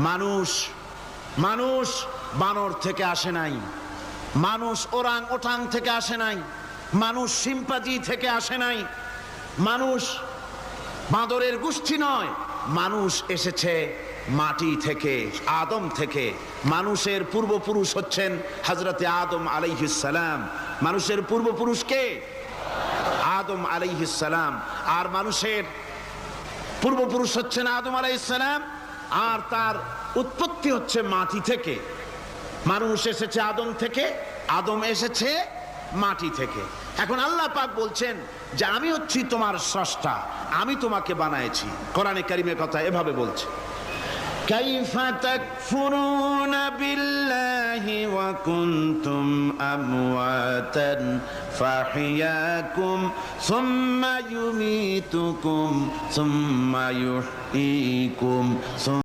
মানুষ মানুষ বানর থেকে আসে নাই, মানুষ ওরাং ওটাং থেকে আসে নাই, মানুষ শিম্পাজি থেকে আসে নাই, মানুষ বাঁদরের গোষ্ঠী নয়, মানুষ এসেছে মাটি থেকে, আদম থেকে। মানুষের পূর্বপুরুষ হচ্ছেন হযরতে আদম আলাইহিস সালাম। মানুষের পূর্বপুরুষ কে? আদম আলাইহিস সালাম। আর মানুষের পূর্বপুরুষ হচ্ছেন আদম আলাইহিস সালাম, আর তার উৎপত্তি হচ্ছে মাটি থেকে। মানুষ এসেছে আদম থেকে, আদম এসেছে মাটি থেকে। এখন আল্লাহ পাক বলছেন যে আমি হচ্ছি তোমার স্রষ্টা, আমি তোমাকে বানাইছি। কোরআনে কারীমে কথা এভাবে বলছে, কাইফা তাকফুরুনা বিল্লাহি ওয়া কুনতুম আমওয়াতান ফাহিয়াকুম সুম্মা ইউমীতুকুম সুম্মা ইউহয়ীকুম।